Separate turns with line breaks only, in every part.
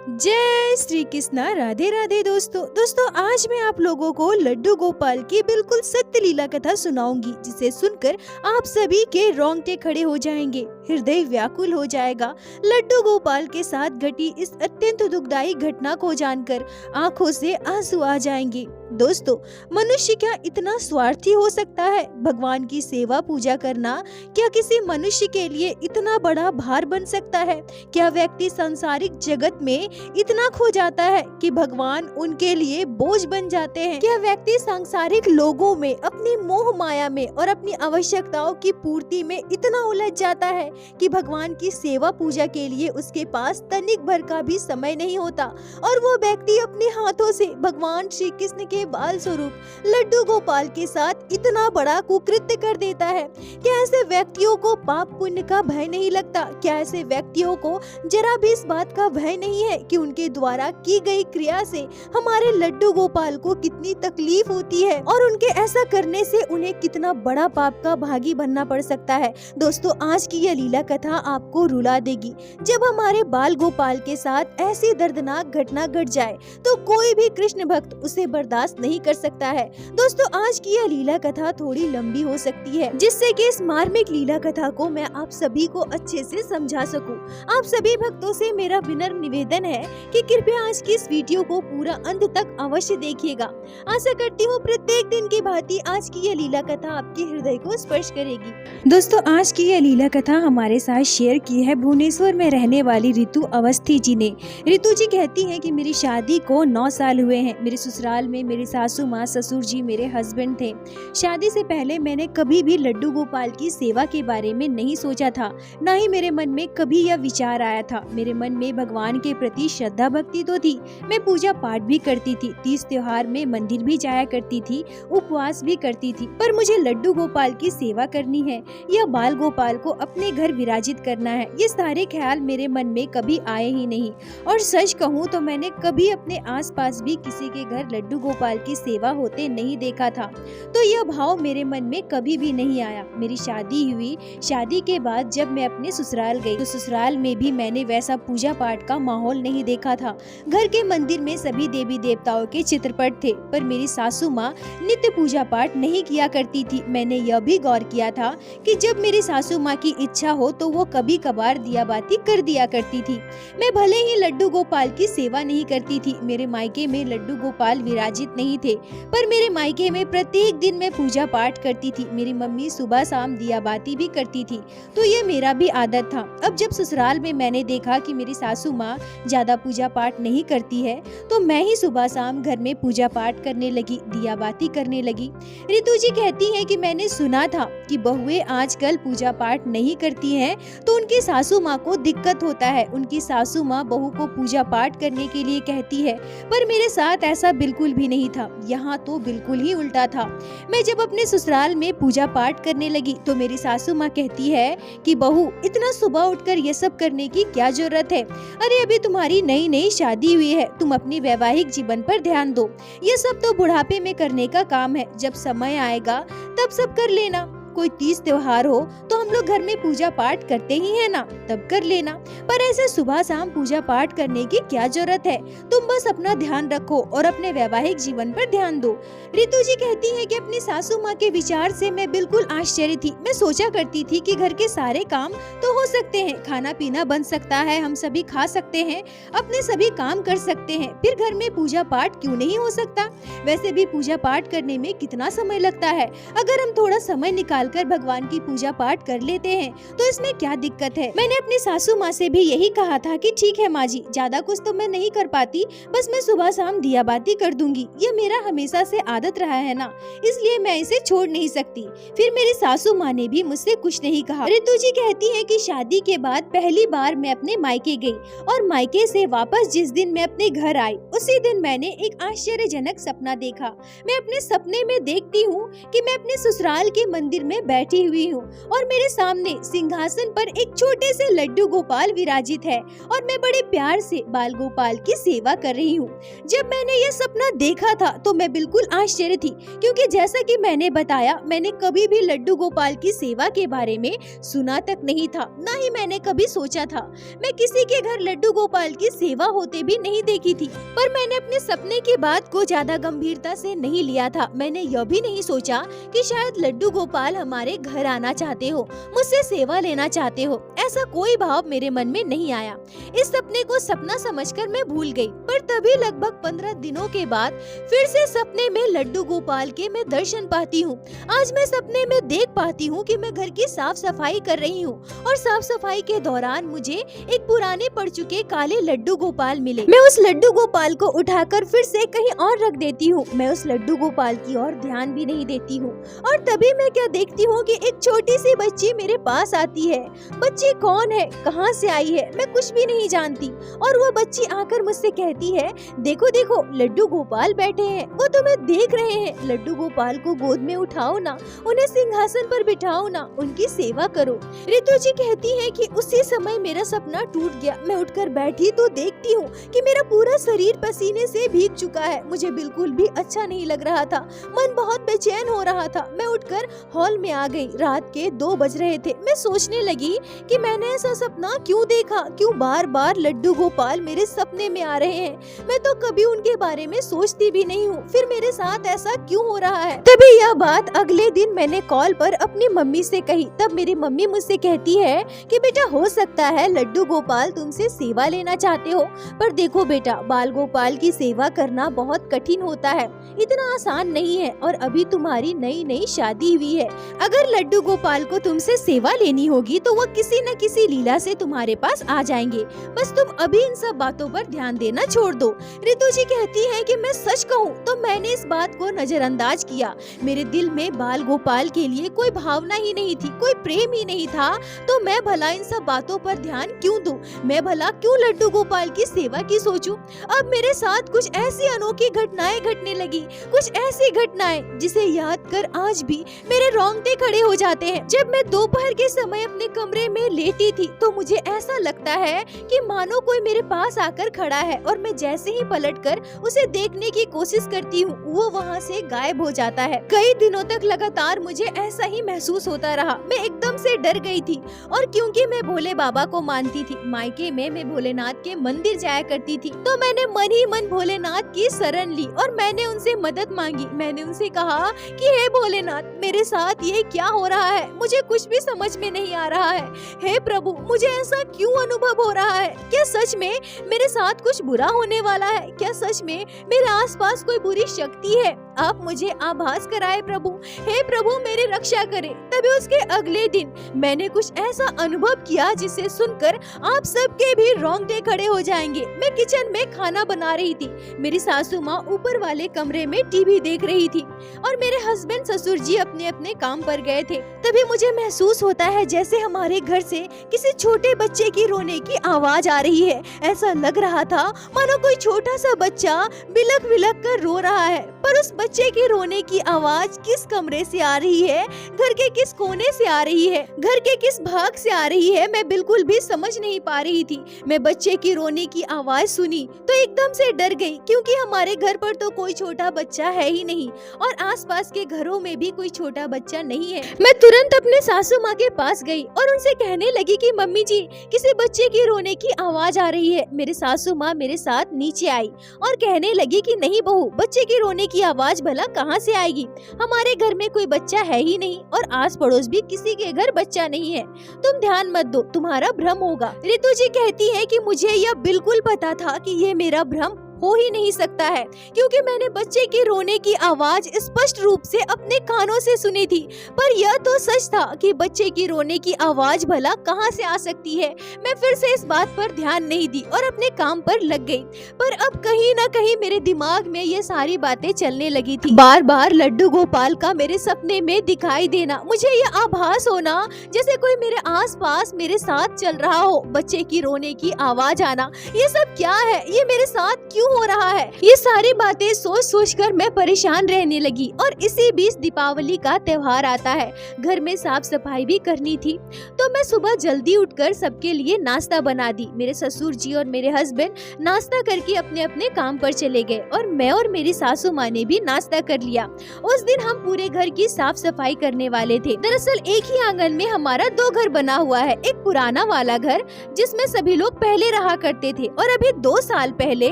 जय श्री कृष्णा। राधे राधे दोस्तों आज मैं आप लोगों को लड्डू गोपाल की बिल्कुल सत्य लीला कथा सुनाऊंगी, जिसे सुनकर आप सभी के रोंगटे खड़े हो जाएंगे, हृदय व्याकुल हो जाएगा। लड्डू गोपाल के साथ घटी इस अत्यंत दुखदायी घटना को जानकर आंखों से आंसू आ जाएंगे। दोस्तों, मनुष्य क्या इतना स्वार्थी हो सकता है? भगवान की सेवा पूजा करना क्या किसी मनुष्य के लिए इतना बड़ा भार बन सकता है? क्या व्यक्ति सांसारिक जगत में इतना खो जाता है कि भगवान उनके लिए बोझ बन जाते हैं? क्या व्यक्ति सांसारिक लोगों में, अपनी मोह माया में और अपनी आवश्यकताओं की पूर्ति में इतना उलझ जाता है कि भगवान की सेवा पूजा के लिए उसके पास तनिक भर का भी समय नहीं होता, और वो व्यक्ति अपने हाथों से भगवान श्री कृष्ण के बाल स्वरूप लड्डू गोपाल के साथ इतना बड़ा कुकृत्य कर देता है? क्या ऐसे व्यक्तियों को पाप पुण्य का भय नहीं लगता? क्या ऐसे व्यक्तियों को जरा भी इस बात का भय नहीं है कि उनके द्वारा की गई क्रिया से हमारे लड्डू गोपाल को कितनी तकलीफ होती है और उनके ऐसा करने से उन्हें कितना बड़ा पाप का भागी बनना पड़ सकता है? दोस्तों, आज की यह लीला कथा आपको रुला देगी। जब हमारे बाल गोपाल के साथ ऐसी दर्दनाक घटना घट जाए तो कोई भी कृष्ण भक्त उसे बर्दाश्त नहीं कर सकता है। दोस्तों, आज की यह लीला कथा थोड़ी लंबी हो सकती है, जिससे कि इस मार्मिक लीला कथा को मैं आप सभी को अच्छे से समझा सकूं। आप सभी भक्तों से मेरा विनम्र निवेदन है कि कृपया आज की इस वीडियो को पूरा अंत तक अवश्य देखिएगा। आशा करती हूँ प्रत्येक दिन की भांति आज की यह लीला कथा आपके हृदय को स्पर्श करेगी। दोस्तों, आज की यह लीला कथा हमारे साथ शेयर की है भुवनेश्वर में रहने वाली रितु अवस्थी जी ने। रितु जी कहती हैं कि मेरी शादी को 9 साल हुए हैं। मेरे ससुराल में मेरी सासू माँ, ससुर जी मेरे हस्बैंड थे। शादी से पहले मैंने कभी भी लड्डू गोपाल की सेवा के बारे में नहीं सोचा था, न ही मेरे मन में कभी यह विचार आया था। मेरे मन में भगवान के प्रति श्रद्धा भक्ति तो थी, मैं पूजा पाठ भी करती थी, तीज त्योहार में मंदिर भी जाया करती थी, उपवास भी करती थी, पर मुझे लड्डू गोपाल की सेवा करनी है या बाल गोपाल को अपने घर विराजित करना है, ये सारे ख्याल मेरे मन में कभी आए ही नहीं। और सच कहूँ तो मैंने कभी अपने आसपास भी किसी के घर लड्डू गोपाल की सेवा होते नहीं देखा था, तो यह भाव मेरे मन में कभी भी नहीं आया। मेरी शादी हुई, शादी के बाद जब मैं अपने ससुराल गई तो ससुराल में भी मैंने वैसा पूजा पाठ का माहौल नहीं देखा था। घर के मंदिर में सभी देवी देवताओं के चित्रपट थे, पर मेरी सासू माँ नित्य पूजा पाठ नहीं किया करती थी। मैंने यह भी गौर किया था कि जब मेरी सासू माँ की इच्छा हो तो वो कभी कभार दिया बाती कर दिया करती थी। मैं भले ही लड्डू गोपाल की सेवा नहीं करती थी, मेरे मायके में लड्डू गोपाल विराजित नहीं थे, पर मेरे मायके में प्रत्येक दिन मैं पूजा पाठ करती थी। मेरी मम्मी सुबह शाम दिया बाती भी करती थी, तो ये मेरा भी आदत था। अब जब ससुराल में मैंने देखा कि मेरी सासू माँ ज्यादा पूजा पाठ नहीं करती है, तो मैं ही सुबह शाम घर में पूजा पाठ करने लगी, दिया बाती करने लगी। रितु जी कहती हैं कि मैंने सुना था कि बहुएं आजकल पूजा पाठ नहीं करती हैं तो उनकी सासू माँ को दिक्कत होता है। उनकी सासू माँ बहू को पूजा पाठ करने के लिए कहती है, पर मेरे साथ ऐसा बिल्कुल भी नहीं था। यहाँ तो बिल्कुल ही उल्टा था। मैं जब अपने ससुराल में पूजा पाठ करने लगी तो मेरी सासू माँ कहती है कि बहू, इतना सुबह उठकर ये सब करने की क्या जरूरत है? अरे अभी तुम्हारी नई नई शादी हुई है, तुम अपनी वैवाहिक जीवन पर ध्यान दो। ये सब तो बुढ़ापे में करने का काम है, जब समय आएगा तब सब कर लेना। कोई तीज त्योहार हो तो हम लोग घर में पूजा पाठ करते ही है ना, तब कर लेना, पर ऐसे सुबह शाम पूजा पाठ करने की क्या जरूरत है? तुम बस अपना ध्यान रखो और अपने वैवाहिक जीवन पर ध्यान दो। रितु जी कहती है कि अपनी सासू माँ के विचार से मैं बिल्कुल आश्चर्य थी। मैं सोचा करती थी कि घर के सारे काम तो हो सकते हैं, खाना पीना बन सकता है, हम सभी खा सकते हैं, अपने सभी काम कर सकते हैं, फिर घर में पूजा पाठ क्यों नहीं हो सकता? वैसे भी पूजा पाठ करने में कितना समय लगता है? अगर हम थोड़ा समय निकाल कर भगवान की पूजा पाठ कर लेते हैं तो इसमें क्या दिक्कत है? मैंने अपनी सासू माँ से भी यही कहा था कि ठीक है माँ जी, ज्यादा कुछ तो मैं नहीं कर पाती, बस मैं सुबह शाम दिया बाती कर दूंगी, ये मेरा हमेशा से आदत रहा है ना, इसलिए मैं इसे छोड़ नहीं सकती। फिर मेरी सासू माँ ने भी मुझसे कुछ नहीं कहा। रितु जी कहती है कि शादी के बाद पहली बार मैं अपने मायके गई और मायके से वापस जिस दिन मैं अपने घर आई उसी दिन मैंने एक आश्चर्यजनक सपना देखा। मैं अपने सपने में देखती हूँ कि मैं अपने ससुराल के मंदिर में बैठी हुई हूँ और मेरे सामने सिंहासन पर एक छोटे से लड्डू गोपाल विराजित है और मैं बड़े प्यार से बाल गोपाल की सेवा कर रही हूँ। जब मैंने यह सपना देखा था तो मैं बिल्कुल आश्चर्य थी, क्योंकि जैसा कि मैंने बताया, मैंने कभी भी लड्डू गोपाल की सेवा के बारे में सुना तक नहीं था, ना ही मैंने कभी सोचा था। मैं किसी के घर लड्डू गोपाल की सेवा होते भी नहीं देखी थी, पर मैंने अपने सपने की बात को ज्यादा गंभीरता से नहीं लिया था। मैंने यह भी नहीं सोचा कि शायद लड्डू गोपाल हमारे घर आना चाहते हो, मुझसे सेवा लेना चाहते हो। ऐसा कोई भाव मेरे मन में नहीं आया। इस सपने को सपना समझकर मैं भूल गई। पर तभी लगभग 15 दिनों के बाद फिर से सपने में लड्डू गोपाल के मैं दर्शन पाती हूँ। आज मैं सपने में देख पाती हूँ कि मैं घर की साफ सफाई कर रही हूँ और साफ सफाई के दौरान मुझे एक पुराने पड़ चुके काले लड्डू गोपाल मिले। मैं उस लड्डू गोपाल को उठाकर फिर से कहीं और रख देती हूँ। मैं उस लड्डू गोपाल की ओर ध्यान भी नहीं देती हूँ और तभी मैं क्या देखती हूँ कि एक छोटी सी बच्ची मेरे पास आती है। बच्ची कौन है, कहाँ से आई है, मैं कुछ भी नहीं जानती। और वो बच्ची आकर मुझसे कहती है, देखो देखो लड्डू गोपाल बैठे हैं, वो तुम्हें देख रहे हैं। लड्डू गोपाल को गोद में उठाओ ना, उन्हें सिंहासन पर बिठाओ ना, उनकी सेवा करो। रितु जी कहती है कि उसी समय मेरा सपना टूट गया। मैं उठकर बैठी तो देखती हूँ कि मेरा पूरा शरीर पसीने से भीग चुका है। मुझे बिल्कुल भी अच्छा नहीं लग रहा था, मन बहुत बेचैन हो रहा था। मैं उठकर हॉल में आ गई। रात के 2 बज रहे थे। मैं सोचने लगी कि मैंने ऐसा सपना क्यों देखा, क्यों बार बार लड्डू गोपाल मेरे सपने में आ रहे हैं। मैं तो कभी उनके बारे में सोचती भी नहीं हूँ, फिर मेरे साथ ऐसा क्यों हो रहा है। तभी यह बात अगले दिन मैंने कॉल पर अपनी मम्मी से कही। तब मेरी मम्मी मुझसे कहती है कि बेटा हो सकता है लड्डू गोपाल तुमसे सेवा लेना चाहते हो, पर देखो बेटा बाल गोपाल की सेवा करना बहुत कठिन होता है, इतना आसान नहीं है और अभी तुम्हारी नई नई शादी हुई है। अगर लड्डू गोपाल को तुमसे सेवा लेनी होगी तो वो किसी न किसी लीला से तुम्हारे पास आ जाएंगे। बस तुम अभी इन सब बातों पर ध्यान देना छोड़ दो। रितु जी कहती है कि मैं सच कहूँ तो मैंने इस बात को नजरअंदाज किया। मेरे दिल में बाल गोपाल के लिए कोई भावना ही नहीं थी, कोई प्रेम ही नहीं था, तो मैं भला इन सब बातों पर ध्यान क्यों दूं? मैं भला क्यों लड्डू गोपाल की सेवा की सोचूं? अब मेरे साथ कुछ ऐसी अनोखी घटनाएं घटने लगी, कुछ ऐसी घटनाएं जिसे याद कर आज भी मेरे रोंगटे खड़े हो जाते हैं। जब मैं दोपहर के समय अपने कमरे में लेटी थी तो मुझे ऐसा लगता है कि मानो कोई मेरे पास आकर खड़ा है और मैं जैसे ही पलटकर उसे देखने की कोशिश करती हूँ वो वहाँ से गायब हो जाता है। कई दिनों तक लगातार मुझे ऐसा ही महसूस होता रहा। मैं एकदम से डर गई थी और क्योंकि मैं भोले बाबा को मानती थी, मायके में मैं भोलेनाथ के मंदिर जाया करती थी, तो मैंने मन ही मन भोलेनाथ की शरण ली और मैंने उनसे मदद मांगी। मैंने उनसे कहा कि हे भोलेनाथ, मेरे साथ ये क्या हो रहा है, मुझे कुछ भी समझ में नहीं आ रहा है। हे प्रभु, मुझे ऐसा क्यों अनुभव हो रहा है? क्या सच में मेरे साथ कुछ बुरा होने वाला है? क्या सच में मेरे आसपास कोई बुरी शक्ति है? आप मुझे आभास कराए प्रभु। हे प्रभु, मेरी रक्षा करें। तभी उसके अगले दिन मैंने कुछ ऐसा अनुभव किया जिसे सुनकर आप सबके भी रोंगटे खड़े हो जाएंगे। मैं किचन में खाना बना रही थी। मेरी सासू माँ ऊपर वाले कमरे में टीवी देख रही थी और मेरे हस्बैंड ससुर जी अपने अपने काम पर गए थे। तभी मुझे महसूस होता है जैसे हमारे घर से किसी छोटे बच्चे की रोने की आवाज आ रही है। ऐसा लग रहा था मानो कोई छोटा सा बच्चा बिलख बिलख कर रो रहा है। पर उस बच्चे की रोने की आवाज किस कमरे से आ रही है, घर के किस कोने से आ रही है, घर के किस भाग से आ रही है, मैं बिल्कुल भी समझ नहीं पा रही थी। मैं बच्चे की रोने की आवाज सुनी तो एकदम से डर गई, क्योंकि हमारे घर पर तो कोई छोटा बच्चा है ही नहीं और आसपास के घरों में भी कोई छोटा बच्चा नहीं है। मैं तुरंत अपने सासू माँ के पास गई और उनसे कहने लगी कि मम्मी जी, किसी बच्चे की रोने की आवाज आ रही है। मेरे सासू माँ मेरे साथ नीचे आई और कहने लगी कि नहीं बहू, बच्चे की रोने की आवाज भला कहाँ से आएगी? हमारे घर में कोई बच्चा है ही नहीं और आस पड़ोस भी किसी के घर बच्चा नहीं है। तुम ध्यान मत दो, तुम्हारा भ्रम होगा। रितु जी कहती है कि मुझे यह बिल्कुल पता था कि ये मेरा भ्रम हो ही नहीं सकता है, क्योंकि मैंने बच्चे के रोने की आवाज स्पष्ट रूप से अपने कानों से सुनी थी। पर यह तो सच था कि बच्चे की रोने की आवाज भला कहां से आ सकती है। मैं फिर से इस बात पर ध्यान नहीं दी और अपने काम पर लग गई। पर अब कहीं न कहीं मेरे दिमाग में ये सारी बातें चलने लगी थी। बार बार लड्डू गोपाल का मेरे सपने में दिखाई देना, मुझे यह आभास होना जैसे कोई मेरे आसपास मेरे साथ चल रहा हो, बच्चे की रोने की आवाज आना, ये सब क्या है? ये मेरे साथ क्यों क्यों हो रहा है? ये सारी बातें सोच सोच कर मैं परेशान रहने लगी। और इसी बीच दीपावली का त्योहार आता है। घर में साफ सफाई भी करनी थी, तो मैं सुबह जल्दी उठकर सबके लिए नाश्ता बना दी। मेरे ससुर जी और मेरे हस्बैंड नाश्ता करके अपने अपने काम पर चले गए और मैं और मेरी सासू माँ ने भी नाश्ता कर लिया। उस दिन हम पूरे घर की साफ सफाई करने वाले थे। दरअसल एक ही आंगन में हमारा 2 घर बना हुआ है। एक पुराना वाला घर जिसमें सभी लोग पहले रहा करते थे, और अभी 2 साल पहले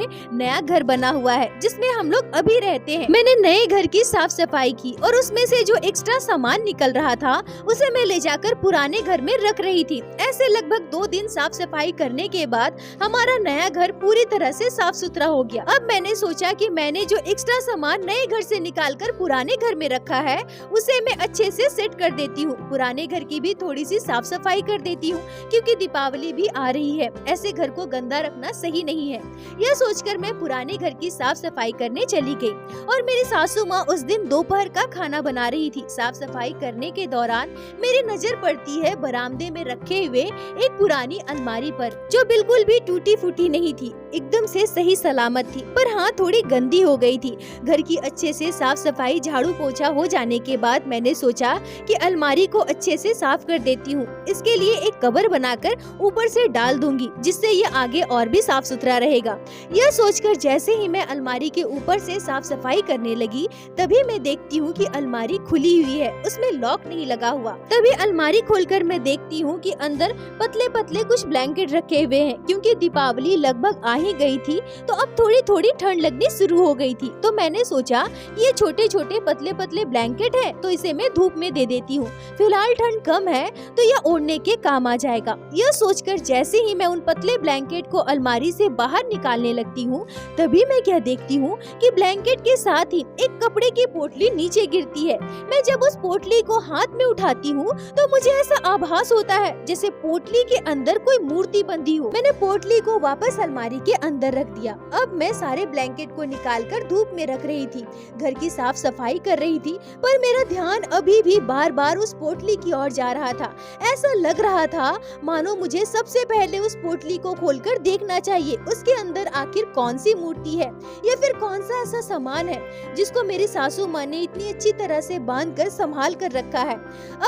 नया घर बना हुआ है जिसमें हम लोग अभी रहते हैं। मैंने नए घर की साफ सफाई की और उसमें से जो एक्स्ट्रा सामान निकल रहा था उसे मैं ले जाकर पुराने घर में रख रही थी। ऐसे लगभग 2 दिन साफ सफाई करने के बाद हमारा नया घर पूरी तरह से साफ सुथरा हो गया। अब मैंने सोचा कि मैंने जो एक्स्ट्रा सामान नए घर से निकालकर पुराने घर में रखा है उसे मैं अच्छे से सेट कर देती हूँ। पुराने घर की भी थोड़ी सी साफ सफाई कर देती हूँ क्योंकि दीपावली भी आ रही है। ऐसे घर को गंदा रखना सही नहीं है। यह सोचकर मैं पुराने घर की साफ सफाई करने चली गई और मेरी सासू माँ उस दिन दोपहर का खाना बना रही थी। साफ सफाई करने के दौरान मेरी नजर पड़ती है बरामदे में रखे हुए एक पुरानी अलमारी पर, जो बिल्कुल भी टूटी फूटी नहीं थी, एकदम से सही सलामत थी, पर हाँ थोड़ी गंदी हो गई थी। घर की अच्छे से साफ सफाई झाड़ू पोछा हो जाने के बाद मैंने सोचा कि अलमारी को अच्छे से साफ कर देती हूँ। इसके लिए एक कवर बनाकर ऊपर से डाल दूंगी जिससे ये आगे और भी साफ सुथरा रहेगा। यह सोचकर जैसे ही मैं अलमारी के ऊपर से साफ सफाई करने लगी तभी मैं देखती हूँ कि अलमारी खुली हुई है, उसमें लॉक नहीं लगा हुआ। तभी अलमारी खोलकर मैं देखती हूँ कि अंदर पतले पतले कुछ ब्लैंकेट रखे हुए हैं। क्योंकि दीपावली लगभग आ ही गई थी तो अब थोड़ी थोड़ी ठंड लगनी शुरू हो गई थी, तो मैंने सोचा ये छोटे छोटे पतले पतले ब्लैंकेट है तो इसे मैं धूप में दे देती हूँ। फिलहाल ठंड कम है तो यह ओढ़ने के काम आ जाएगा। यह सोचकर जैसे ही मैं उन पतले ब्लैंकेट को अलमारी से बाहर निकालने लगती हूँ तभी मैं क्या देखती हूँ कि ब्लैंकेट के साथ ही एक कपड़े की पोटली नीचे गिरती है। मैं जब उस पोटली को हाथ में उठाती हूँ तो मुझे ऐसा आभास होता है जैसे पोटली के अंदर कोई मूर्ति बंधी हो। मैंने पोटली को वापस अलमारी के अंदर रख दिया। अब मैं सारे ब्लैंकेट को निकालकर धूप में रख रही थी, घर की साफ सफाई कर रही थी, पर मेरा ध्यान अभी भी बार बार उस पोटली की ओर जा रहा था। ऐसा लग रहा था मानो मुझे सबसे पहले उस पोटली को खोलकर देखना चाहिए, उसके अंदर आखिर कौन सी मूर्ति है या फिर कौन सा ऐसा सामान है जिसको मेरी सासू माँ ने इतनी अच्छी तरह से बांधकर संभाल कर रखा है।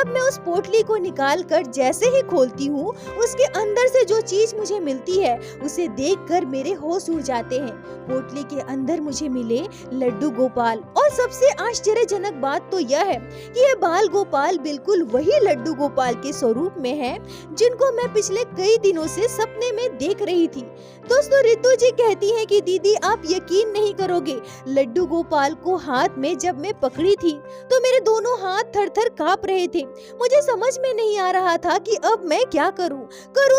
अब मैं उस पोटली को निकाल कर जैसे ही खोलती हूँ उसके अंदर से जो चीज मुझे मिलती है उसे देखकर मेरे होश उड़ जाते हैं। पोटली के अंदर मुझे मिले लड्डू गोपाल, और सबसे आश्चर्यजनक बात तो यह है कि ये बाल गोपाल बिल्कुल वही लड्डू गोपाल के स्वरूप में है जिनको मैं पिछले कई दिनों से सपने में देख रही थी। दोस्तों, रितु जी कहती हैं कि दीदी आप यकीन नहीं करोगे, लड्डू गोपाल को हाथ में जब मैं पकड़ी थी तो मेरे दोनों हाथ थर थर कांप रहे थे। मुझे समझ में नहीं आ रहा था कि अब मैं क्या करूं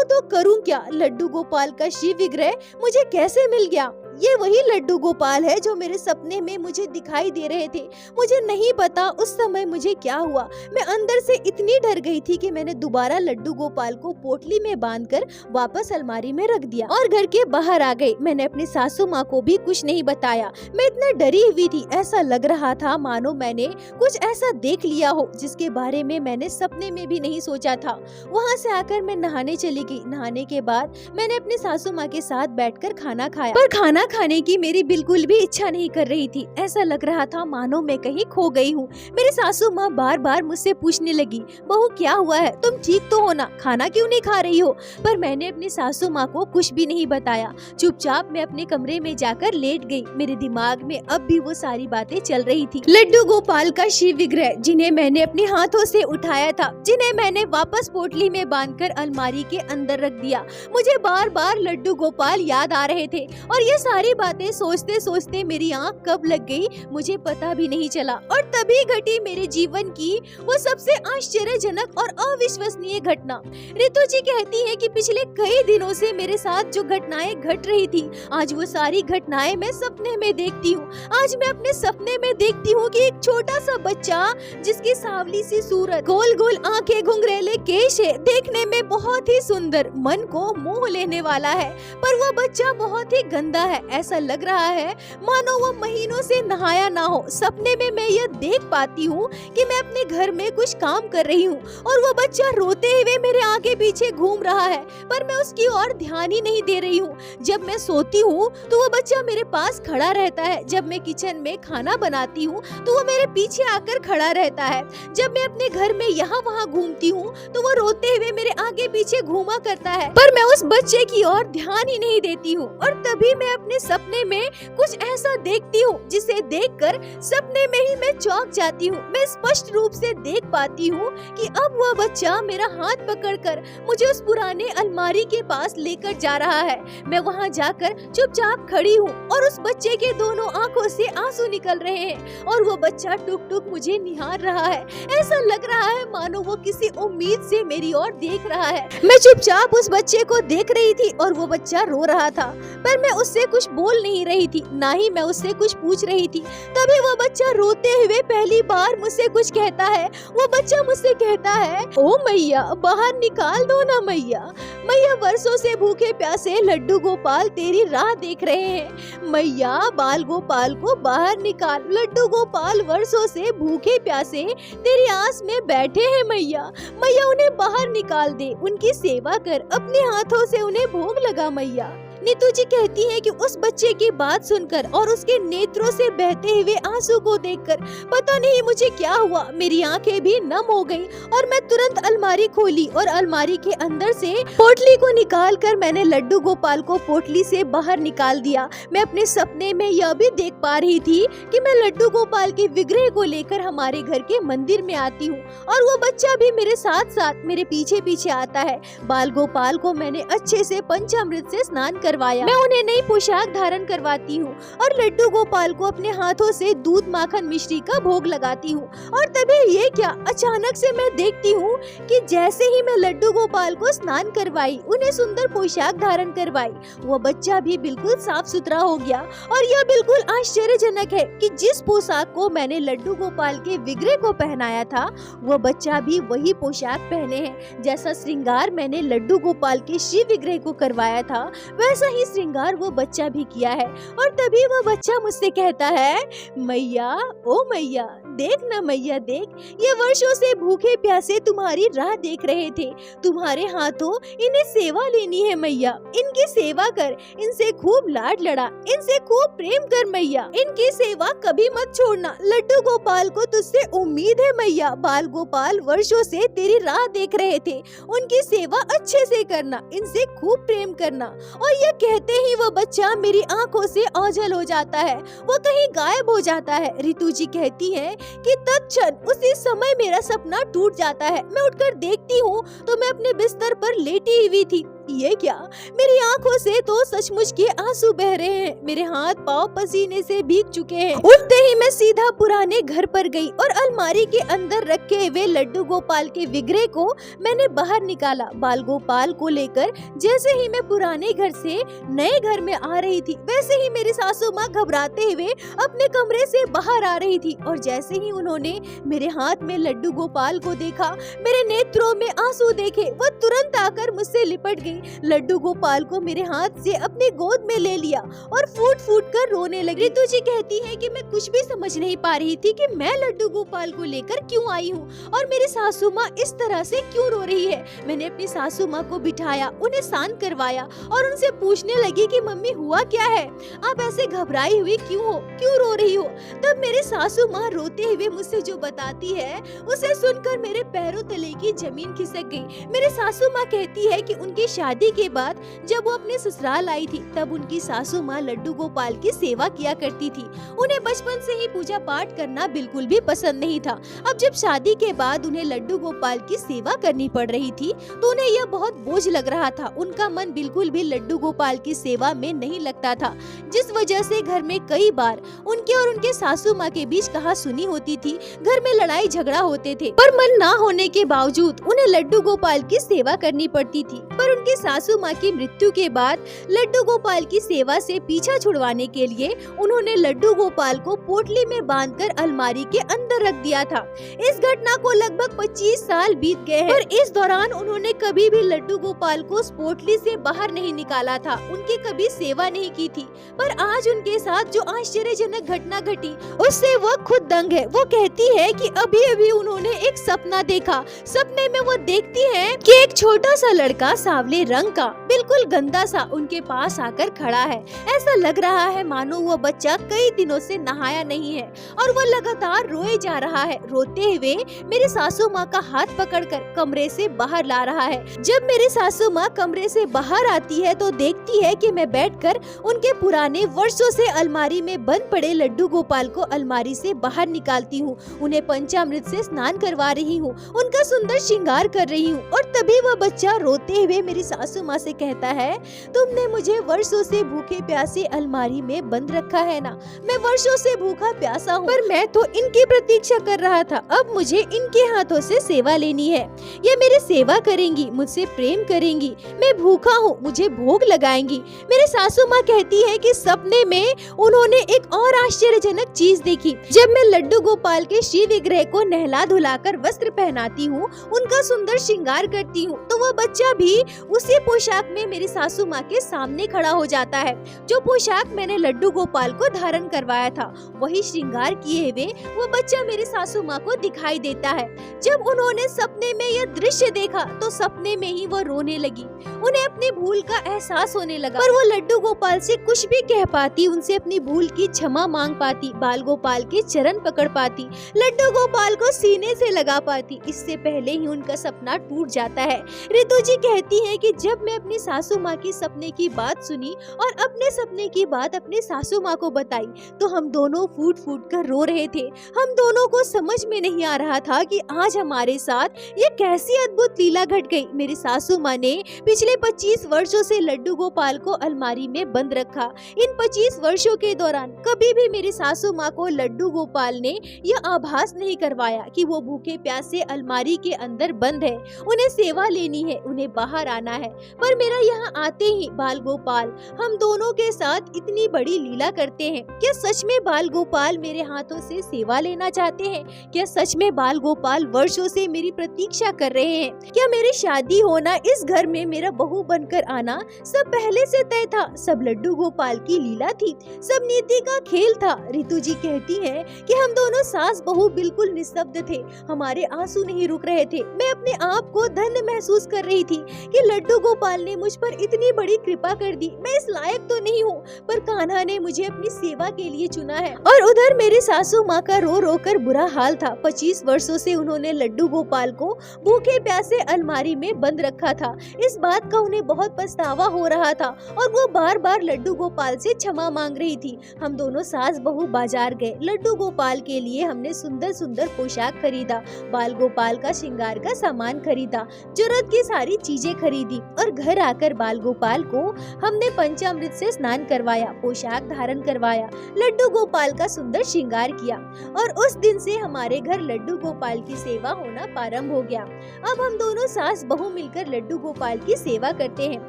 तो करूं क्या। लड्डू गोपाल का शिव विग्रह मुझे कैसे मिल गया? ये वही लड्डू गोपाल है जो मेरे सपने में मुझे दिखाई दे रहे थे। मुझे नहीं पता उस समय मुझे क्या हुआ। मैं अंदर से इतनी डर गई थी कि मैंने दोबारा लड्डू गोपाल को पोटली में बांधकर वापस अलमारी में रख दिया और घर के बाहर आ गई। मैंने अपनी सासू माँ को भी कुछ नहीं बताया। मैं इतना डरी हुई थी, ऐसा लग रहा था मानो मैंने कुछ ऐसा देख लिया हो जिसके बारे में मैंने सपने में भी नहीं सोचा था। वहाँ से आकर मैं नहाने चली गई। नहाने के बाद मैंने अपनी सासू माँ के साथ बैठकर खाना खाया, पर खाना खाने की मेरी बिल्कुल भी इच्छा नहीं कर रही थी। ऐसा लग रहा था मानो मैं कहीं खो गई हूँ। मेरी सासू माँ बार बार मुझसे पूछने लगी, बहू क्या हुआ है, तुम ठीक तो हो ना, खाना क्यों नहीं खा रही हो? पर मैंने अपनी सासू माँ को कुछ भी नहीं बताया। चुपचाप मैं अपने कमरे में जाकर लेट गई। मेरे दिमाग में अब भी वो सारी बातें चल रही थी। लड्डू गोपाल का शिव विग्रह जिन्हें मैंने अपने हाथों से उठाया था, जिन्हें मैंने वापस पोटली में बांधकर अलमारी के अंदर रख दिया। मुझे बार बार लड्डू गोपाल याद आ रहे थे और ये सारी बातें सोचते सोचते मेरी आंख कब लग गई मुझे पता भी नहीं चला। और तभी घटी मेरे जीवन की वो सबसे आश्चर्यजनक और अविश्वसनीय घटना। रितु जी कहती है कि पिछले कई दिनों से मेरे साथ जो घटनाएं घट रही थी, आज वो सारी घटनाएं मैं सपने में देखती हूँ। आज मैं अपने सपने में देखती हूँ कि एक छोटा सा बच्चा जिसकी सांवली सी सूरत, गोल गोल आंखें, घुंघरेले केश है, देखने में बहुत ही सुंदर, मन को मोह लेने वाला है, पर वो बच्चा बहुत ही गंदा है। ऐसा लग रहा है मानो वो महीनों से नहाया ना हो। सपने में मैं यह देख पाती हूँ कि मैं अपने घर में कुछ काम कर रही हूँ और वो बच्चा रोते हुए मेरे आगे पीछे घूम रहा है, पर मैं उसकी ओर ध्यान ही नहीं दे रही हूँ। जब मैं सोती हूँ तो वो बच्चा मेरे पास खड़ा रहता है। जब मैं किचन में खाना बनाती हूँ तो वो मेरे पीछे आकर खड़ा रहता है। जब मैं अपने घर में यहाँ वहाँ घूमती हूँ तो वो रोते हुए मेरे आगे पीछे घूमा करता है, पर मैं उस बच्चे की ओर ध्यान ही नहीं देती हूँ। और तभी मैं अपने सपने में कुछ ऐसा देखती हूँ जिसे देखकर सपने में ही मैं चौंक जाती हूँ। मैं स्पष्ट रूप से देख पाती हूँ कि अब वह बच्चा मेरा हाथ पकड़कर मुझे उस पुराने अलमारी के पास लेकर जा रहा है। मैं वहाँ जाकर चुपचाप खड़ी हूँ और उस बच्चे के दोनों आंखों से आंसू निकल रहे हैं और वो बच्चा टुक टुक मुझे निहार रहा है। ऐसा लग रहा है मानो वो किसी उम्मीद से मेरी ओर देख रहा है। मैं चुपचाप उस बच्चे को देख रही थी और वो बच्चा रो रहा था, पर मैं उससे कुछ बोल नहीं रही थी, ना ही मैं उससे कुछ पूछ रही थी। तभी वो बच्चा रोते हुए पहली बार मुझसे कुछ कहता है। वो बच्चा मुझसे कहता है, ओ मैया बाहर निकाल दो ना मैया। मैया वर्षों से भूखे प्यासे लड्डू गोपाल तेरी राह देख रहे हैं। मैया बाल गोपाल को बाहर निकाल। लड्डू गोपाल वर्षों से भूखे प्यासे तेरी आस में बैठे हैं मैया। मैया उन्हें बाहर निकाल दे, उनकी सेवा कर, अपने हाथों से उन्हें भोग लगा मैया। नीतू जी कहती है कि उस बच्चे की बात सुनकर और उसके नेत्रों से बहते हुए आंसू को देखकर पता नहीं मुझे क्या हुआ, मेरी आंखें भी नम हो गईं और मैं तुरंत अलमारी खोली और अलमारी के अंदर से पोटली को निकालकर मैंने लड्डू गोपाल को पोटली से बाहर निकाल दिया। मैं अपने सपने में यह भी देख पा रही थी कि मैं लड्डू गोपाल के विग्रह को लेकर हमारे घर के मंदिर में आती हूँ और वो बच्चा भी मेरे साथ साथ मेरे पीछे पीछे आता है। बाल गोपाल को मैंने अच्छे से पंचामृत से स्नान करवाया। मैं उन्हें नई पोशाक धारण करवाती हूँ और लड्डू गोपाल को अपने हाथों से दूध माखन मिश्री का भोग लगाती हूँ। और तभी ये क्या, अचानक से मैं देखती हूँ कि जैसे ही मैं लड्डू गोपाल को स्नान करवाई, उन्हें सुंदर पोशाक धारण करवाई, वो बच्चा भी बिल्कुल साफ सुथरा हो गया। और यह बिल्कुल आश्चर्यजनक है कि जिस पोशाक को मैंने लड्डू गोपाल के विग्रह को पहनाया था, वो बच्चा भी वही पोशाक पहने हैं। जैसा श्रृंगार मैंने लड्डू गोपाल के शिव विग्रह को करवाया था, वैसा ही श्रृंगार वो बच्चा भी किया है। और तभी वो बच्चा मुझसे कहता है, मैया ओ मैया देख ना मैया देख, ये वर्षों से भूखे प्यासे तुम्हारी राह देख रहे थे, तुम्हारे हाथों इन्हें सेवा लेनी है मैया, इनकी सेवा कर, इनसे खूब लाड लड़ा, इनसे खूब प्रेम कर मैया, इनकी सेवा कभी मत छोड़ना। लड्डू गोपाल को तुझसे उम्मीद है मैया। बाल गोपाल वर्षों से तेरी राह देख रहे थे, उनकी सेवा अच्छे से करना, इनसे खूब प्रेम करना। और यह कहते ही वो बच्चा मेरी आंखों से ओझल हो जाता है, वो कहीं गायब हो जाता है। रितु जी कहती है कि तत्क्षण उसी समय मेरा सपना टूट जाता है। मैं उठकर देखती हूँ तो मैं अपने बिस्तर पर लेटी हुई थी। ये क्या, मेरी आंखों से तो सचमुच के आंसू बह रहे हैं, मेरे हाथ पाँव पसीने से भीग चुके हैं। उठते ही मैं सीधा पुराने घर पर गई और अलमारी के अंदर रखे हुए लड्डू गोपाल के विग्रह को मैंने बाहर निकाला। बाल गोपाल को लेकर जैसे ही मैं पुराने घर से नए घर में आ रही थी, वैसे ही मेरी सासू माँ घबराते हुए अपने कमरे से बाहर आ रही थी। और जैसे ही उन्होंने मेरे हाथ में लड्डू गोपाल को देखा, मेरे नेत्रों में आंसू देखे, वो तुरंत आकर मुझसे लिपट गई, लड्डू गोपाल को मेरे हाथ से अपने गोद में ले लिया और फूट फूट कर रोने लगी। रितु जी कहती है कि मैं कुछ भी समझ नहीं पा रही थी कि मैं लड्डू गोपाल को लेकर क्यों आई हूँ और मेरी सासू माँ इस तरह से क्यों रो रही है। मैंने अपनी सासू माँ को बिठाया, उन्हें शांत करवाया और उनसे पूछने लगी कि मम्मी हुआ क्या है, आप ऐसे घबराई हुई क्यों हो, क्यों रो रही हो। तब मेरे सासू माँ रोते हुए मुझसे जो बताती है, उसे सुनकर मेरे पैरों तले की जमीन खिसक गई। मेरे सासू माँ कहती है कि उनकी शादी के बाद जब वो अपने ससुराल आई थी, तब उनकी सासू माँ लड्डू गोपाल की सेवा किया करती थी। उन्हें बचपन से ही पूजा पाठ करना बिल्कुल भी पसंद नहीं था। अब जब शादी के बाद उन्हें लड्डू गोपाल की सेवा करनी पड़ रही थी तो उन्हें यह बहुत बोझ लग रहा था। उनका मन बिल्कुल भी लड्डू गोपाल की सेवा में नहीं लगता था, जिस वजह से घर में कई बार उनके और उनके सासू माँ के बीच कहासुनी होती थी, घर में लड़ाई झगड़ा होते थे। पर मन ना होने के बावजूद उन्हें लड्डू गोपाल की सेवा करनी पड़ती थी। पर उनके उनकी सासू माँ की मृत्यु के बाद लड्डू गोपाल की सेवा से पीछा छुड़वाने के लिए उन्होंने लड्डू गोपाल को पोटली में बांधकर अलमारी के अंदर रख दिया था। इस घटना को लगभग 25 साल बीत गए हैं, पर इस दौरान उन्होंने कभी भी लड्डू गोपाल को उस पोटली से बाहर नहीं निकाला था, उनकी कभी सेवा नहीं की थी। पर आज उनके साथ जो आश्चर्यजनक घटना घटी उससे वो खुद दंग है। वो कहती है कि अभी अभी उन्होंने एक सपना देखा। सपने में वो देखती है कि एक छोटा सा लड़का सावले रंग का बिल्कुल गंदा सा उनके पास आकर खड़ा है। ऐसा लग रहा है मानो वो बच्चा कई दिनों से नहाया नहीं है और वो लगातार रोए जा रहा है। रोते हुए मेरी सासू माँ का हाथ पकड़कर कमरे से बाहर ला रहा है। जब मेरी सासू माँ कमरे से बाहर आती है तो देखती है कि मैं बैठकर उनके पुराने वर्षों से अलमारी में बंद पड़े लड्डू गोपाल को अलमारी से बाहर निकालती हूँ, उन्हें पंचामृत से स्नान करवा रही हूँ, उनका सुंदर श्रृंगार कर रही हूँ। और तभी वह बच्चा रोते हुए मेरी सासू माँ से कहता है, तुमने मुझे वर्षों से भूखे प्यासे अलमारी में बंद रखा है ना। मैं वर्षों से भूखा प्यासा हूँ, पर मैं तो इनकी प्रतीक्षा कर रहा था। अब मुझे इनके हाथों से सेवा लेनी है। ये मेरी सेवा करेंगी, मुझसे प्रेम करेंगी। मैं भूखा हूँ, मुझे भोग लगाएंगी। मेरी सासू माँ कहती है कि सपने में उन्होंने एक और आश्चर्यजनक चीज देखी। जब मैं लड्डू गोपाल के श्री विग्रह को नहला धुलाकर वस्त्र पहनाती हूँ, उनका सुंदर श्रृंगार करती हूँ, तो वह बच्चा भी उसी पोशाक में मेरी सासू माँ के सामने खड़ा हो जाता है। जो पोशाक मैंने लड्डू गोपाल को धारण करवाया था, वही श्रृंगार किए हुए वो बच्चा मेरी सासू माँ को दिखाई देता है। जब उन्होंने सपने में यह दृश्य देखा तो सपने में ही वो रोने लगी। उन्हें अपनी भूल का एहसास होने लगा, पर वो लड्डू गोपाल से कुछ भी कह पाती, उनसे अपनी भूल की क्षमा मांग पाती, बाल गोपाल के चरण पकड़ पाती, लड्डू गोपाल को सीने से लगा पाती। इससे पहले ही उनका सपना टूट जाता है। रितु जी कहती हैं कि जब मैं अपनी सासू माँ की सपने की बात सुनी और अपने सपने की बात अपने सासू माँ को बताई तो हम दोनों फूट फूट कर रो रहे थे। हम दोनों को समझ में नहीं आ रहा था कि आज हमारे साथ ये कैसी अद्भुत लीला घट गई। मेरी सासू माँ ने पिछले 25 वर्षों से लड्डू गोपाल को अलमारी में बंद रखा। इन 25 वर्षों के दौरान कभी भी मेरी सासू माँ को लड्डू गोपाल ने यह आभास नहीं करवाया कि वो भूखे प्यासे अलमारी के अंदर बंद है, उन्हें सेवा लेनी है, उन्हें बाहर आना है। पर मेरा यहाँ आते ही बाल गोपाल हम दोनों के साथ इतनी बड़ी लीला करते हैं। क्या सच में बाल गोपाल मेरे हाथों से सेवा लेना चाहते हैं? क्या सच में बाल गोपाल वर्षों से मेरी प्रतीक्षा कर रहे हैं? क्या मेरी शादी होना, इस घर में मेरा बहू बनकर आना सब पहले से तय था? सब लड्डू गोपाल की लीला थी, सब नीति का खेल था। रितु जी कहती हैं कि हम दोनों सास बहू बिल्कुल निस्तब्ध थे, हमारे आंसू नहीं रुक रहे थे। मैं अपने आप को धन्य महसूस कर रही थी कि लड्डू गोपाल ने मुझ पर इतनी बड़ी कृपा कर दी। मैं इस लायक तो नहीं हूँ, पर कान्हा ने मुझे अपनी सेवा के लिए चुना है। और उधर मेरी सासू माँ का रो रो कर बुरा हाल था। 25 वर्षों से उन्होंने लड्डू गोपाल को भूखे प्यासे अलमारी में बंद रखा था। इस बात का उन्हें बहुत पछतावा हो रहा था और वो बार बार लड्डू गोपाल से क्षमा मांग रही थी। हम दोनों सास बहू बाजार गए। लड्डू गोपाल के लिए हमने सुंदर सुंदर पोशाक खरीदा, बाल गोपाल का श्रृंगार का सामान खरीदा, जरूरत की सारी चीजें खरीदी और घर आकर बाल गोपाल को हमने पंचामृत से स्नान करवाया, पोशाक धारण करवाया, लड्डू गोपाल का सुंदर श्रृंगार किया और उस दिन से हमारे घर लड्डू गोपाल की सेवा होना प्रारंभ हो गया। अब हम दोनों सास बहू मिलकर लड्डू गोपाल की सेवा करते हैं।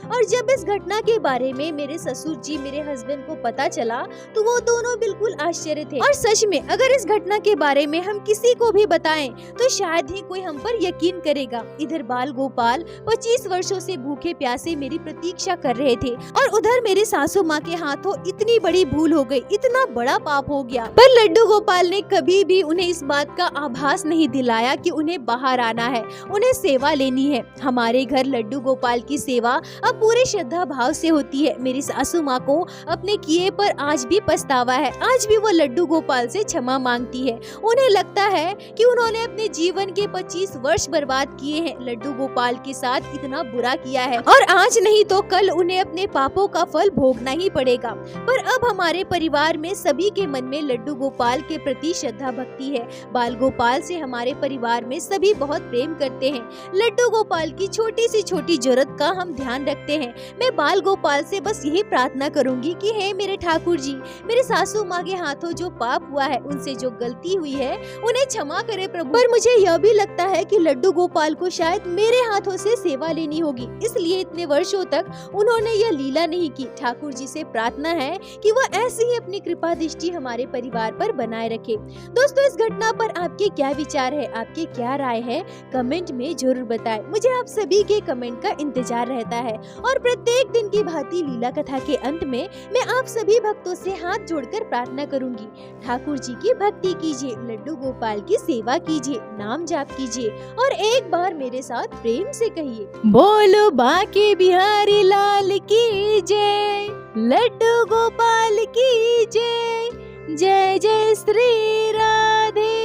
और जब इस घटना के बारे में मेरे ससुर जी, मेरे हस्बैंड को पता चला तो वो दोनों बिल्कुल आश्चर्य थे। और सच में अगर इस घटना के बारे में हम किसी को भी बताएं तो शायद ही कोई हम पर यकीन करेगा। इधर बाल गोपाल 25 वर्षों से भूखे प्यासे मेरी प्रतीक्षा कर रहे थे और उधर मेरी सासू माँ के हाथों इतनी बड़ी भूल हो गई, इतना बड़ा पाप हो गया। पर लड्डू गोपाल ने कभी भी उन्हें इस बात का आभास नहीं दिलाया कि उन्हें बाहर आना है, उन्हें सेवा लेनी है। हमारे घर लड्डू गोपाल की सेवा अब पूरे श्रद्धा भाव से होती है। मेरी सासू माँ को अपने किए पर आज भी पछतावा है। आज भी वो लड्डू गोपाल से क्षमा मांगती है। उन्हें लगता है कि उन्होंने अपने जीवन के 25 वर्ष बर्बाद किए हैं, लड्डू गोपाल के साथ इतना बुरा किया है और आज नहीं तो कल उन्हें अपने पापों का फल भोगना ही पड़ेगा। पर अब हमारे परिवार में सभी के मन में लड्डू गोपाल के प्रति श्रद्धा भक्ति है। बाल गोपाल से हमारे परिवार में सभी बहुत प्रेम करते हैं। लड्डू गोपाल की छोटी सी छोटी जरूरत का हम ध्यान रखते हैं। मैं बाल गोपाल से बस यही प्रार्थना करूंगी कि हे मेरे ठाकुर जी, मेरे सासू माँ के हाथों जो पाप हुआ है, उनसे जो गलती हुई है, उन्हें क्षमा करे प्रभु। पर मुझे यह भी लगता है कि लड्डू गोपाल को शायद मेरे हाथों से सेवा लेनी होगी। होगी, इसलिए इतने वर्षों तक उन्होंने यह लीला नहीं की। ठाकुर जी से प्रार्थना है कि वह ऐसी ही अपनी कृपा दृष्टि हमारे परिवार पर बनाए रखे। दोस्तों, इस घटना पर आपके क्या विचार है, आपकी क्या राय है, कमेंट में जरूर बताएं। मुझे आप सभी के कमेंट का इंतजार रहता है। और प्रत्येक दिन की भांति लीला कथा के अंत में मैं आप सभी भक्तों से हाथ जोड़कर प्रार्थना करूंगी, ठाकुर जी की भक्ति कीजिए, लड्डू गोपाल की सेवा कीजिए, नाम जाप कीजिए और एक बार मेरे साथ प्रेम से कहिए, बोलो बांके बिहारी लाल की जय, लड्डू गोपाल की जय, जय जय श्री राधे।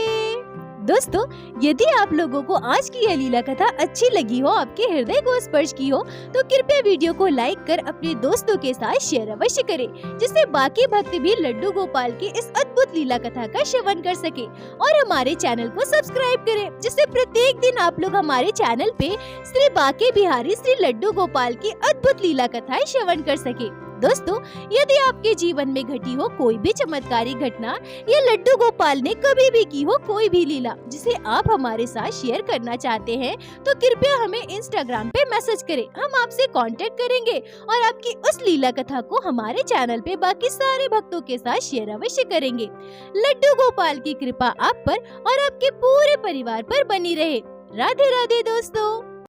दोस्तों, यदि आप लोगों को आज की यह लीला कथा अच्छी लगी हो, आपके हृदय को स्पर्श की हो, तो कृपया वीडियो को लाइक कर अपने दोस्तों के साथ शेयर अवश्य करें, जिससे बाकी भक्त भी लड्डू गोपाल की इस अद्भुत लीला कथा का श्रवण कर सके। और हमारे चैनल को सब्सक्राइब करें, जिससे प्रत्येक दिन आप लोग हमारे चैनल पे श्री बांके बिहारी श्री लड्डू गोपाल की अद्भुत लीला कथाएं श्रवण कर सके। दोस्तों, यदि आपके जीवन में घटी हो कोई भी चमत्कारी घटना या लड्डू गोपाल ने कभी भी की हो कोई भी लीला जिसे आप हमारे साथ शेयर करना चाहते हैं, तो कृपया हमें इंस्टाग्राम पे मैसेज करें। हम आपसे कांटेक्ट करेंगे और आपकी उस लीला कथा को हमारे चैनल पे बाकी सारे भक्तों के साथ शेयर अवश्य करेंगे। लड्डू गोपाल की कृपा आप पर और आपके पूरे परिवार पर बनी रहे। राधे राधे दोस्तों।